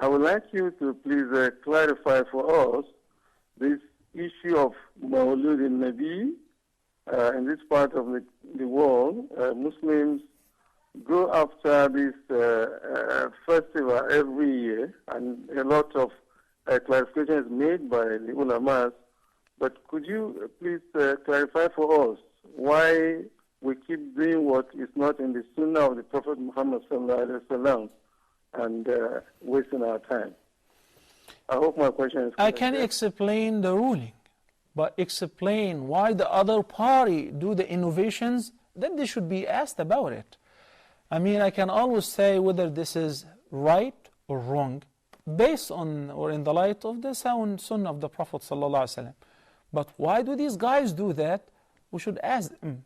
I would like you to please clarify for us this issue of Mawlud al-Nabi. In this part of the world, Muslims go after this festival every year, and a lot of clarification is made by the ulamas. But could you please clarify for us why we keep doing what is not in the Sunnah of the Prophet Muhammad Salah and wasting our time? I hope my question is clear. I can explain the ruling, but explain why the other party do the innovations, then they should be asked about it. I mean, I can always say whether this is right or wrong based on or in the light of the sound sunnah of the Prophet ﷺ. But why do these guys do that? We should ask them.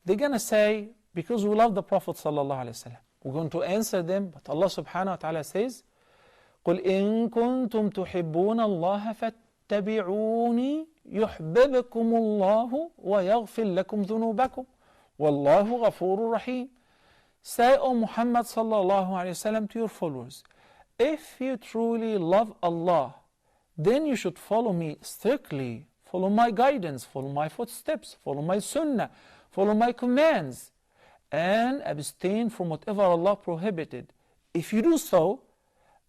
They're going to say, because we love the Prophet ﷺ. We're going to answer them, but Allah subhanahu wa ta'ala says, قُلْ إِن كُنْتُمْ تُحِبُّونَ اللَّهَ فَاتَّبِعُونِي يُحْبِبْكُمُ اللَّهُ وَيَغْفِرْ لَكُمْ ذُنُوبَكُمْ وَاللَّهُ غَفُورٌ رَحِيمٌ. Say, O Muhammad sallallahu alayhi wasallam, to your followers, if you truly love Allah, then you should follow me strictly, follow my guidance, follow my footsteps, follow my sunnah, follow my commands, and abstain from whatever Allah prohibited. If you do so,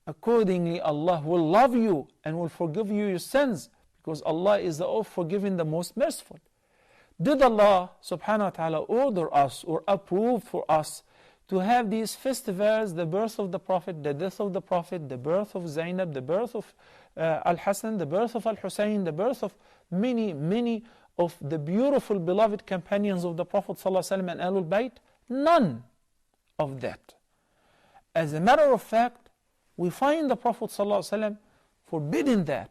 accordingly Allah will love you and will forgive you your sins, because Allah is the all-forgiving, the most merciful. Did Allah subhanahu wa ta'ala order us or approve for us to have these festivals, the birth of the Prophet, the death of the Prophet, the birth of Zainab, the birth of Al-Hassan, the birth of Al-Hussein, the birth of many of the beautiful beloved companions of the Prophet ﷺ and Ahlul Bayt? None of that. As a matter of fact, we find the Prophet ﷺ forbidding that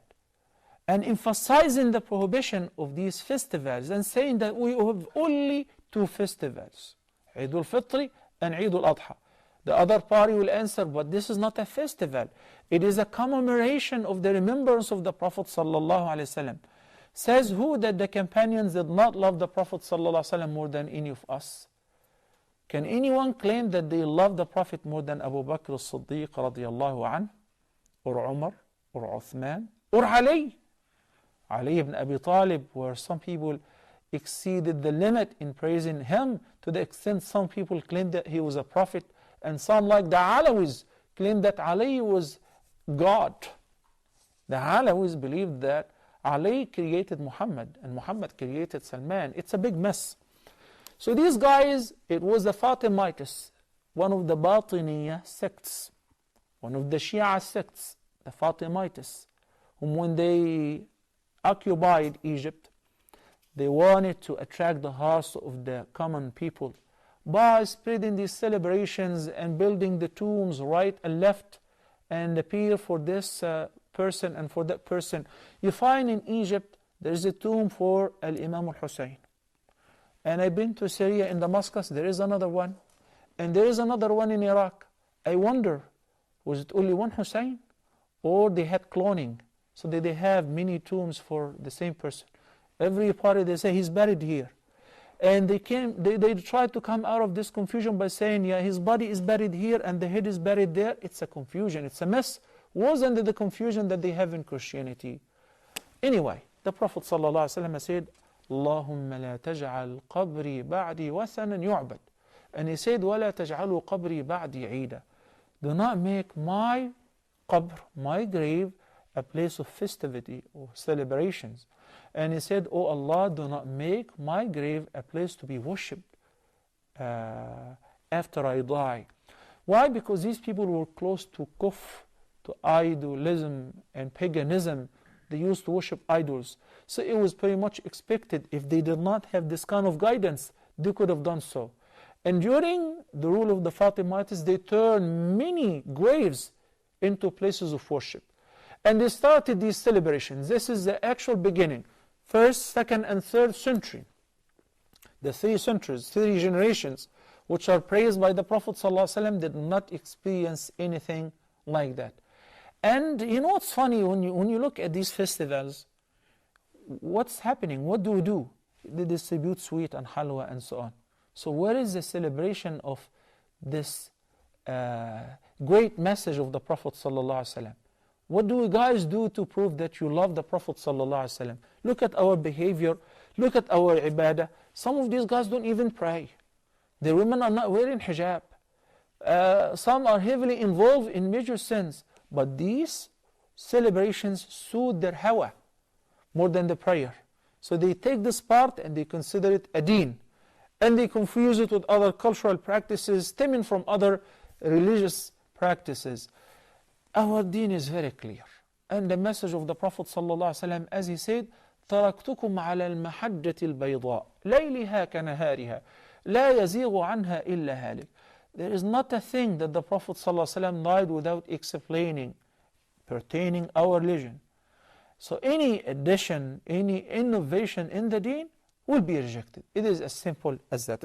and emphasizing the prohibition of these festivals and saying that we have only two festivals, Eid al-Fitr and Eid al-Adha. The other party will answer, but this is not a festival. It is a commemoration of the remembrance of the Prophet ﷺ. Says who that the companions did not love the Prophet ﷺ more than any of us? Can anyone claim that they love the Prophet more than Abu Bakr as-Siddiq radiyallahu anhu, or Umar, or Uthman, or Ali? Ali ibn Abi Talib, where some people exceeded the limit in praising him to the extent some people claim that he was a prophet, and some like the Alawis claim that Ali was God. The Alawis believed that Ali created Muhammad and Muhammad created Salman. It's a big mess. So these guys, it was the Fatimites, one of the Batiniya sects, one of the Shia sects, the Fatimites, whom when they occupied Egypt, they wanted to attract the hearts of the common people by spreading these celebrations and building the tombs right and left and appear for this person and for that person. You find in Egypt there is a tomb for Al-Imam al-Hussein. And I've been to Syria in Damascus, there is another one. And there is another one in Iraq. I wonder, was it only one Hussein? Or they had cloning, so that they have many tombs for the same person. Every party they say he's buried here. And they tried to come out of this confusion by saying, yeah, his body is buried here and the head is buried there. It's a confusion, it's a mess. Wasn't the confusion that they have in Christianity. Anyway, the Prophet ﷺ said, Allahumma la taj'al qabri ba'di wathanan yu'bad. And he said, وَلَا تَجْعَلُوا قَبْرِي بَعْدِي عِيدًا. Do not make my qabr, my grave, a place of festivity or celebrations. And he said, Oh Allah, do not make my grave a place to be worshipped after I die. Why? Because these people were close to kufr, to idolism and paganism. They used to worship idols. So it was pretty much expected if they did not have this kind of guidance, they could have done so. And during the rule of the Fatimites, they turned many graves into places of worship. And they started these celebrations. This is the actual beginning. 1st, 2nd, and 3rd century. The 3 centuries, 3 generations, which are praised by the Prophet ﷺ, did not experience anything like that. And you know what's funny, when you look at these festivals, what's happening? What do? They distribute sweet and halwa and so on. So where is the celebration of this great message of the Prophet ﷺ. What do you guys do to prove that you love the Prophet ﷺ? Look at our behavior, look at our ibadah. Some of these guys don't even pray. The women are not wearing hijab. Some are heavily involved in major sins. But these celebrations suit their hawa more than the prayer. So they take this part and they consider it a deen. And they confuse it with other cultural practices stemming from other religious practices. Our deen is very clear. And the message of the Prophet ﷺ, as he said, تركتكم على المحجة البيضاء ليلها كنهارها لا يزيغ عنها إلا هالك. There is not a thing that the Prophet ﷺ died without explaining pertaining our religion. So any addition, any innovation in the deen will be rejected. It is as simple as that.